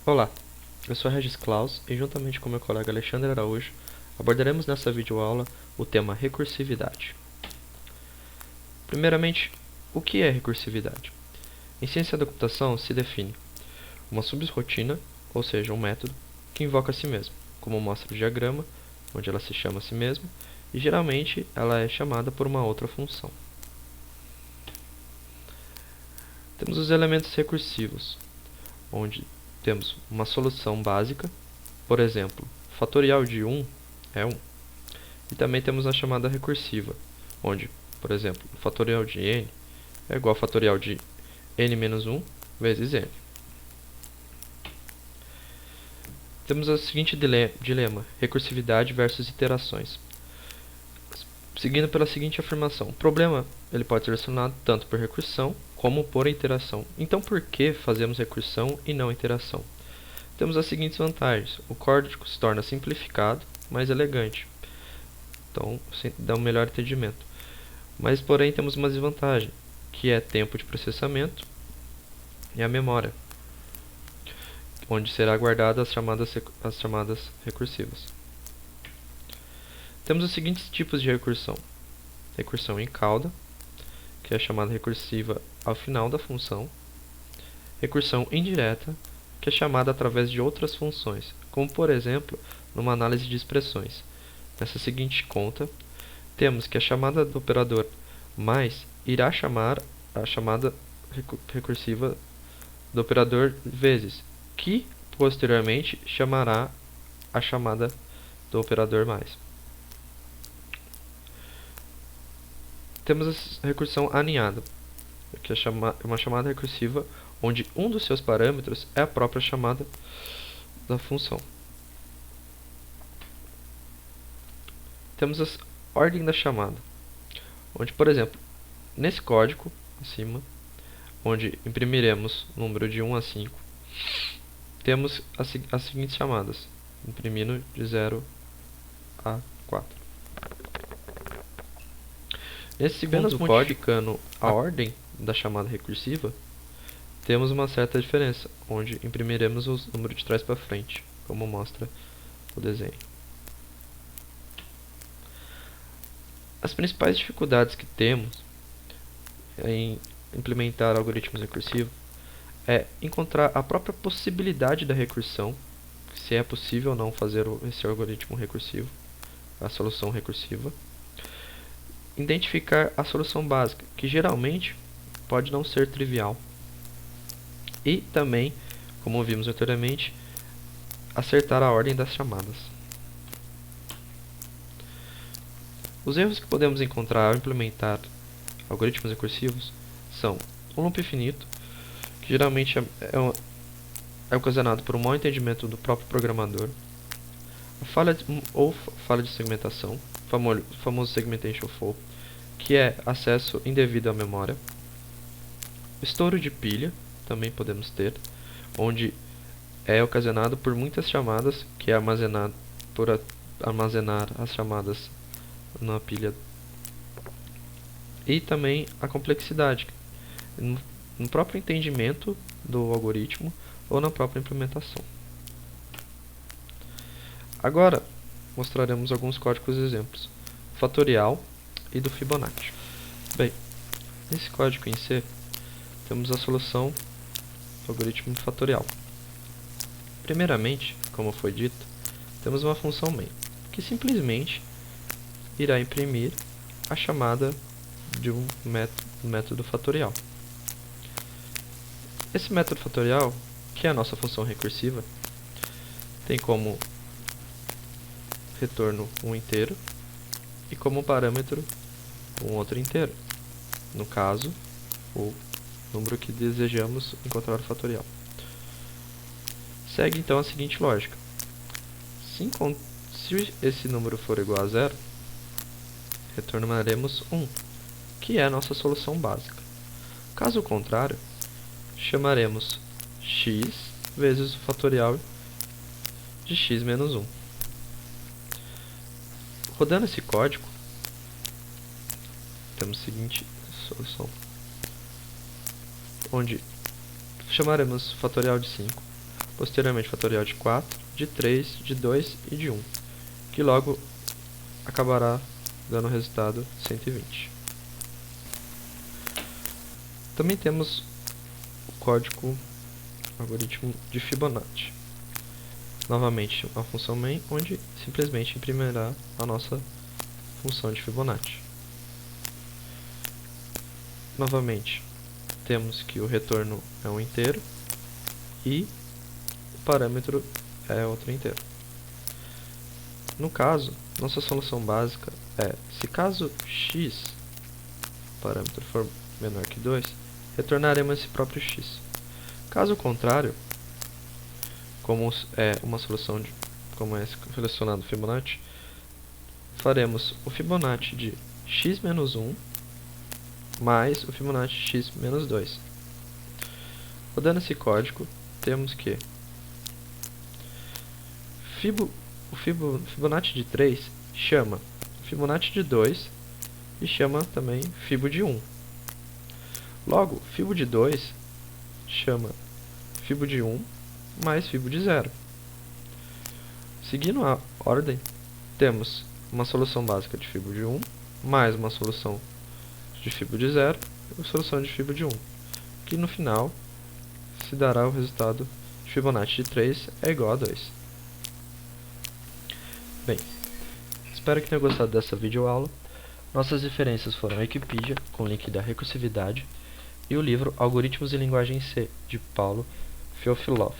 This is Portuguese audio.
Olá, eu sou Regis Claus e juntamente com meu colega Alexandre Araújo abordaremos nessa videoaula o tema recursividade. Primeiramente, o que é recursividade? Em ciência da computação se define uma subrotina, ou seja, um método, que invoca a si mesmo, como mostra o diagrama, onde ela se chama a si mesma, e geralmente ela é chamada por uma outra função. Temos os elementos recursivos, onde temos uma solução básica, por exemplo, fatorial de 1 é 1. E também temos a chamada recursiva, onde, por exemplo, o fatorial de n é igual ao fatorial de n menos 1 vezes n. Temos o seguinte dilema, recursividade versus iterações. Seguindo pela seguinte afirmação, o problema ele pode ser solucionado tanto por recursão como por iteração. Então, por que fazemos recursão e não iteração? Temos as seguintes vantagens. O código se torna simplificado, mais elegante. Então, dá um melhor entendimento. Mas, porém, temos uma desvantagem, que é tempo de processamento e a memória, onde será guardada as chamadas recursivas. Temos os seguintes tipos de recursão. Recursão em cauda, que é chamada recursiva ao final da função. Recursão indireta, que é chamada através de outras funções, como por exemplo, numa análise de expressões. Nessa seguinte conta, temos que a chamada do operador mais irá chamar a chamada recursiva do operador vezes, que posteriormente chamará a chamada do operador mais. Temos a recursão aninhada, que é uma chamada recursiva onde um dos seus parâmetros é a própria chamada da função. Temos a ordem da chamada, onde, por exemplo, nesse código acima, onde imprimiremos o número de 1 a 5, temos as seguintes chamadas, imprimindo de 0 a 4. Nesse segundo código, modificando a ordem da chamada recursiva, temos uma certa diferença, onde imprimiremos o número de trás para frente, como mostra o desenho. As principais dificuldades que temos em implementar algoritmos recursivos é encontrar a própria possibilidade da recursão, se é possível ou não fazer esse algoritmo recursivo, a solução recursiva. Identificar a solução básica, que geralmente pode não ser trivial. E também, como vimos anteriormente, acertar a ordem das chamadas. Os erros que podemos encontrar ao implementar algoritmos recursivos são um loop infinito, que geralmente é ocasionado por um mau entendimento do próprio programador, a falha de segmentação, famoso segmentation fault, que é acesso indevido à memória. Estouro de pilha, também podemos ter, onde é ocasionado por muitas chamadas, que é por armazenar as chamadas na pilha. E também a complexidade, no próprio entendimento do algoritmo ou na própria implementação. Agora, mostraremos alguns códigos exemplos, fatorial e do Fibonacci. Bem, nesse código em C, temos a solução do algoritmo fatorial. Primeiramente, como foi dito, temos uma função main, que simplesmente irá imprimir a chamada de um método fatorial. Esse método fatorial, que é a nossa função recursiva, tem como retorno um inteiro e como parâmetro um outro inteiro, no caso, o número que desejamos encontrar o fatorial. Segue então a seguinte lógica: se esse número for igual a 0, retornaremos 1, que é a nossa solução básica. Caso contrário, chamaremos x vezes o fatorial de x menos 1. Rodando esse código, temos a seguinte solução, onde chamaremos fatorial de 5 posteriormente fatorial de 4, de 3, de 2 e de 1, que logo acabará dando o resultado 120. Também temos o código algoritmo de Fibonacci. Novamente, uma função main, onde simplesmente imprimirá a nossa função de Fibonacci. Novamente, temos que o retorno é um inteiro e o parâmetro é outro inteiro. No caso, nossa solução básica é, se caso x, parâmetro, for menor que 2, retornaremos esse próprio x. Caso contrário, como é uma solução como é selecionado o Fibonacci, faremos o Fibonacci de x menos 1 mais o Fibonacci x menos 2. Rodando esse código, temos que o Fibonacci de 3 chama Fibonacci de 2 e chama também Fibo de 1. Logo, Fibo de 2 chama Fibo de 1 mais Fibo de 0. Seguindo a ordem, temos uma solução básica de Fibo de 1 mais uma solução de Fibo de 0 e uma solução de Fibo de 1, que no final se dará o resultado de Fibonacci de 3 é igual a 2. Bem, espero que tenha gostado dessa videoaula. Nossas referências foram a Wikipedia, com link da recursividade, e o livro Algoritmos em Linguagem C, de Paulo Feofiloff.